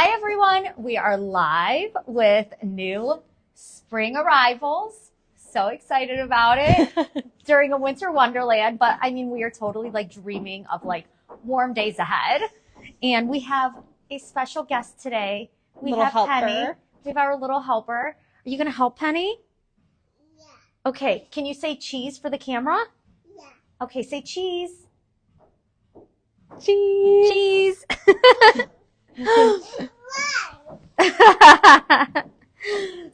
Hi everyone, we are live with new spring arrivals. So excited about it during a winter wonderland, but I mean, we are totally like dreaming of like warm days ahead. And we have a special guest today. We have Penny. We have our little helper. Are you going to help Penny? Yeah. Okay, can you say cheese for the camera? Yeah. Okay, say cheese. Cheese. Cheese.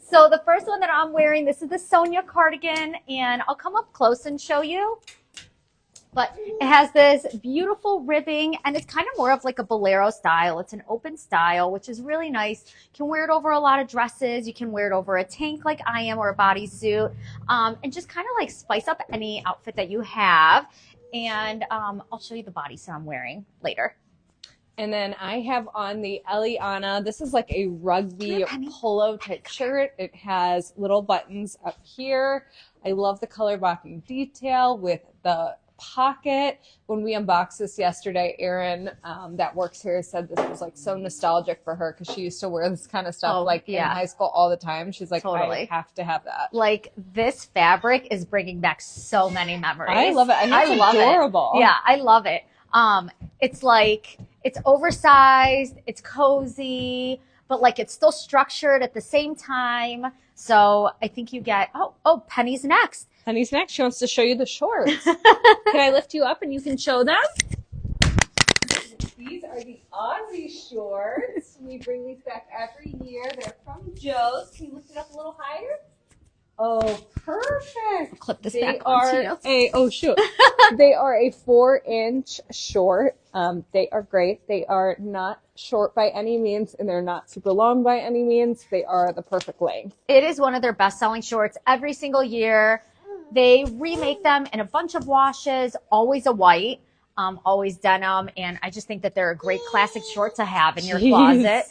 So the first one that I'm wearing, this is the Sonia cardigan, and I'll come up close and show you. But it has this beautiful ribbing, and it's kind of more of like a bolero style. It's an open style, which is really nice. You can wear it over a lot of dresses. You can wear it over a tank like I am, or a bodysuit, and just kind of like spice up any outfit that you have. And I'll show you the bodysuit I'm wearing later. And then I have on the Eliana. This is like a rugby polo type shirt. It has little buttons up here. I love the color blocking detail with the pocket. When we unboxed this yesterday, Erin that works here said this was like so nostalgic for her because she used to wear this kind of stuff in high school all the time. She's like, I have to have that. Like, this fabric is bringing back so many memories. I love it. I love adorable. It. Yeah, I love it. It's like, it's oversized, it's cozy, but like it's still structured at the same time. So I think you get, oh, Penny's next. Penny's next. She wants to show you the shorts. Can I lift you up and you can show them? These are the Aussie shorts. We bring these back every year. They're from Joe's. Can you lift it up a little higher? Oh, perfect. I'll clip this back onto you. They are a 4-inch short. They are great. They are not short by any means, and they're not super long by any means. They are the perfect length. It is one of their best-selling shorts every single year. They remake them in a bunch of washes, always a white, always denim, and I just think that they're a great classic short to have in your closet.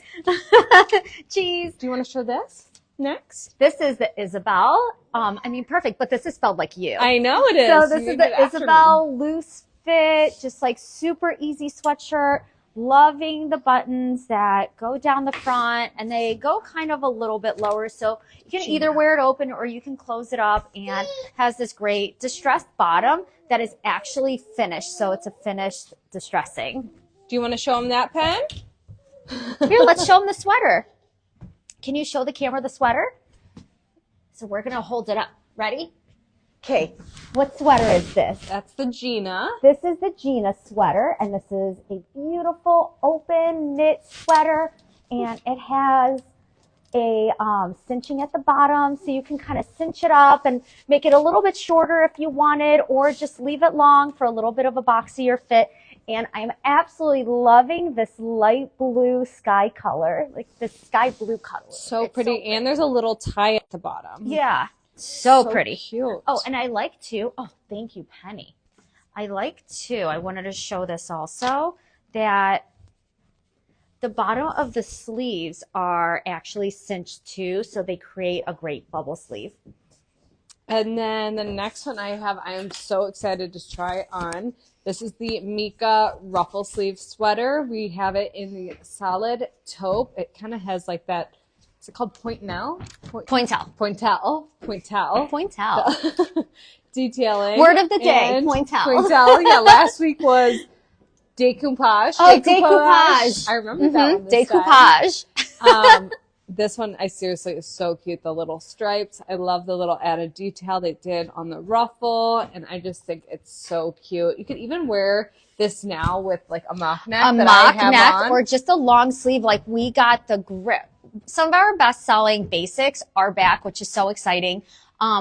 Cheese. Do you want to show this next? This is the Isabel. I mean, perfect, but this is spelled like you. I know it is. So this is the Isabel loose fit, just like super easy sweatshirt. Loving the buttons that go down the front, and they go kind of a little bit lower. So you can either wear it open or you can close it up, and has this great distressed bottom that is actually finished. So it's a finished distressing. Do you want to show them that, Pen? Here, let's show them the sweater. Can you show the camera the sweater? So we're going to hold it up. Ready? Okay. What sweater is this? That's the Gina. This is the Gina sweater, and this is a beautiful open knit sweater, and it has a cinching at the bottom, so you can kind of cinch it up and make it a little bit shorter if you wanted, or just leave it long for a little bit of a boxier fit. And I'm absolutely loving this light blue sky color, like this sky blue color. So pretty, and there's a little tie at the bottom. Yeah. So pretty. Cute. Oh, and I like to, thank you, Penny. I like to, I wanted to show this also, that the bottom of the sleeves are actually cinched too, so they create a great bubble sleeve. And then the next one I am so excited to try on. This is the Mika ruffle sleeve sweater. We have it in the solid taupe. It kind of has like that, is it called pointel? Pointel. Detailing. Word of the day, pointel. Yeah, last week was decoupage. Oh, decoupage. I remember that one. Decoupage. This one, I seriously, is so cute. The little stripes. I love the little added detail they did on the ruffle, and I just think it's so cute. You could even wear this now with like a mock neck. Or just a long sleeve. Like, we got the grip. Some of our best-selling basics are back, which is so exciting.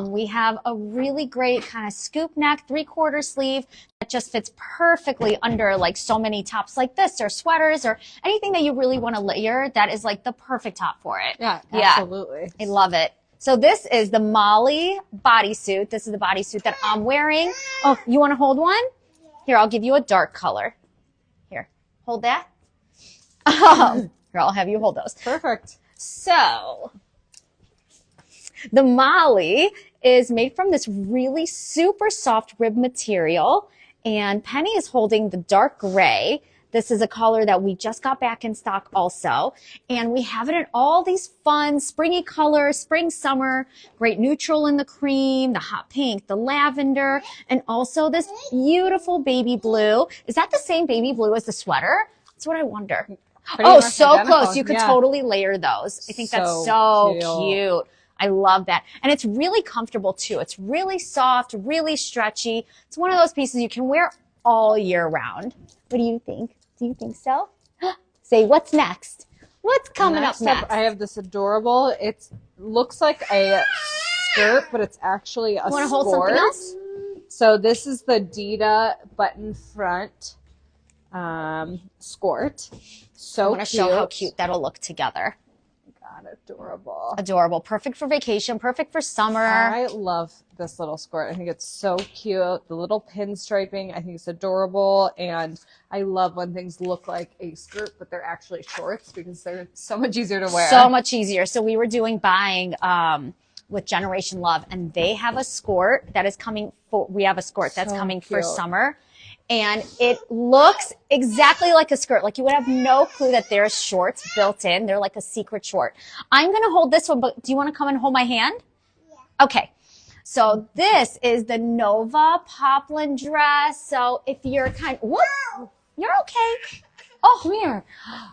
We have a really great kind of scoop neck, 3/4 sleeve that just fits perfectly under like so many tops like this, or sweaters, or anything that you really want to layer. That is like the perfect top for it. Yeah, absolutely. I love it. So this is the Molly bodysuit. This is the bodysuit that I'm wearing. Oh, you want to hold one? Here, I'll give you a dark color. Here, hold that. Here, I'll have you hold those. Perfect. So the Molly is made from this really super soft rib material, and Penny is holding the dark gray This is a color that we just got back in stock also. And we have it in all these fun springy colors, spring, summer, great neutral in the cream, the hot pink, the lavender, and also this beautiful baby blue. Is that the same baby blue as the sweater? That's what I wonder. Oh, so identical. Close. You could totally layer those. I think that's so cute. I love that. And it's really comfortable too. It's really soft, really stretchy. It's one of those pieces you can wear all year round. What do you think? Do you think so? Say, what's next? What's coming up next? I have this adorable, it looks like a skirt, but it's actually a skort. Want to hold something else? So this is the Dita button front skirt. So I want to show how cute that'll look together. God, adorable. Adorable. Perfect for vacation. Perfect for summer. I love this little skirt. I think it's so cute. The little pinstriping, I think it's adorable. And I love when things look like a skirt, but they're actually shorts because they're so much easier to wear. So much easier. So we were doing buying with Generation Love, and they have a skirt that is coming for, we have a skirt that's coming for summer. And it looks exactly like a skirt. Like you would have no clue that there's shorts built in. They're like a secret short. I'm going to hold this one, but do you want to come and hold my hand? Yeah. Okay. So this is the Nova poplin dress. So if you're whoop, you're okay. Oh, come here.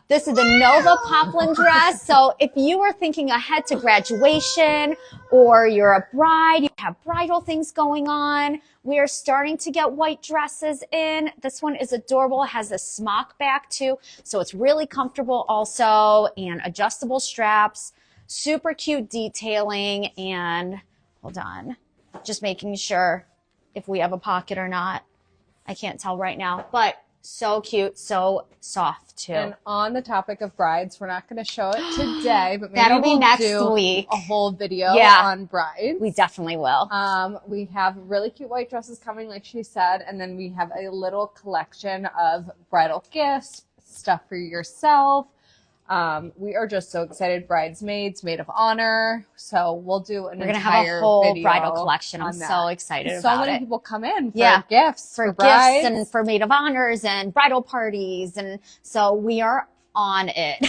This is the Nova poplin dress. So if you were thinking ahead to graduation or you're a bride, you have bridal things going on, we are starting to get white dresses in. This one is adorable. It has a smock back too. So it's really comfortable also, and adjustable straps, super cute detailing, and hold on, just making sure if we have a pocket or not. I can't tell right now, but so cute, so soft too. And on the topic of brides, we're not going to show it today, but maybe that'll be we'll next do week. A whole video on brides. We definitely will. We have really cute white dresses coming, like she said, and then we have a little collection of bridal gifts, stuff for yourself. We are just so excited. Bridesmaids, maid of honor. So we'll do an entire video. We're going to have a whole bridal collection. I'm so excited about it. So many people come in for gifts, for brides, and for maid of honors and bridal parties. And so we are on it.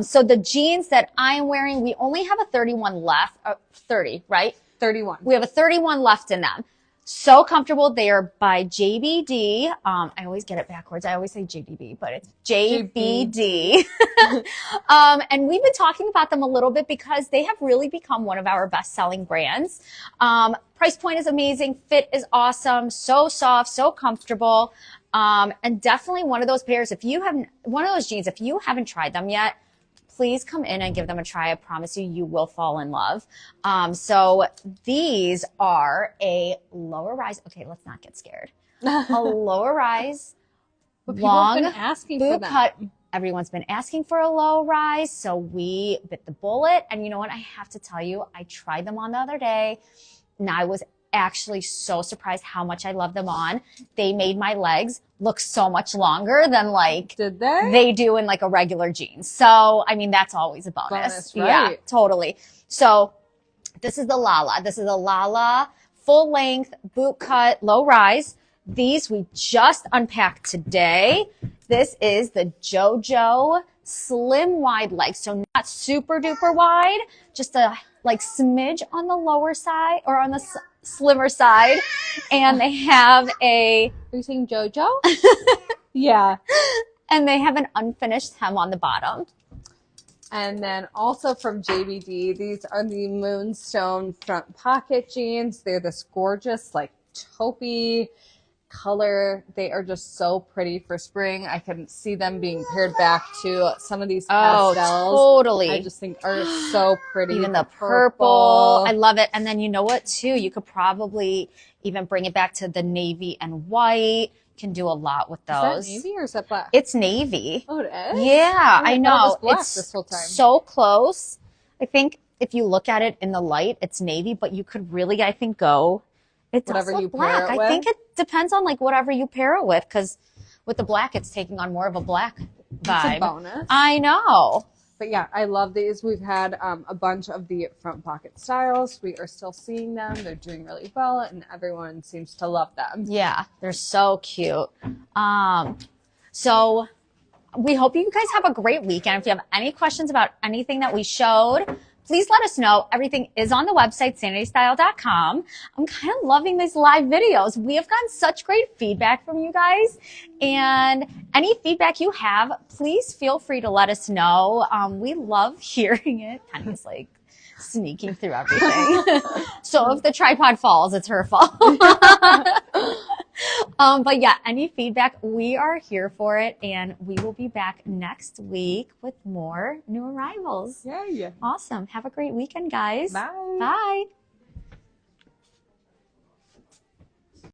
So the jeans that I'm wearing, we only have a 31 left, 30, right? 31. We have a 31 left in them. So comfortable. They are by JBD. I always get it backwards. I always say JDB, but it's JBD. And we've been talking about them a little bit because they have really become one of our best-selling brands. Price point is amazing. Fit is awesome. So soft, so comfortable. And definitely one of those pairs, if you have one of those jeans, if you haven't tried them yet, please come in and give them a try. I promise you, you will fall in love. So these are a lower rise. Okay, let's not get scared. A lower rise, long boot cut. Everyone's been asking for a low rise, so we bit the bullet. And you know what? I have to tell you, I tried them on the other day, and I was actually so surprised how much I love them on. They made my legs look so much longer than they do in like a regular jeans. So, I mean, that's always a bonus. Right? Yeah, totally. So this is the Lala. This is a Lala full length boot cut, low rise. These we just unpacked today. This is the JoJo slim wide leg. So not super duper wide, just a like smidge on the lower side or on the slimmer side. And they have are you saying JoJo? Yeah. And they have an unfinished hem on the bottom. And then also from JBD, these are the Moonstone front pocket jeans. They're this gorgeous like taupey color. They are just so pretty for spring. I can see them being paired back to some of these pastels. Oh, totally. I just think are so pretty. Even the purple. I love it. And then you know what too? You could probably even bring it back to the navy and white. Can do a lot with those. Is that navy or is that black? It's navy. Oh, it is? Yeah, I know. It was black it's this whole time. So close. I think if you look at it in the light, it's navy, but you could really, I think, go. It does whatever look you black. pair it with. I think it depends on like whatever you pair it with, because with the black, it's taking on more of a black vibe. It's a bonus. I know. But yeah, I love these. We've had a bunch of the front pocket styles. We are still seeing them. They're doing really well, and everyone seems to love them. Yeah, they're so cute. So we hope you guys have a great weekend. If you have any questions about anything that we showed, please let us know. Everything is on the website, sanitystyle.com. I'm kind of loving these live videos. We have gotten such great feedback from you guys. And any feedback you have, please feel free to let us know. We love hearing it. Tanya's like sneaking through everything. So if the tripod falls, it's her fault. But yeah, any feedback, we are here for it, and we will be back next week with more new arrivals. Yay. Awesome. Have a great weekend, guys. Bye. Bye.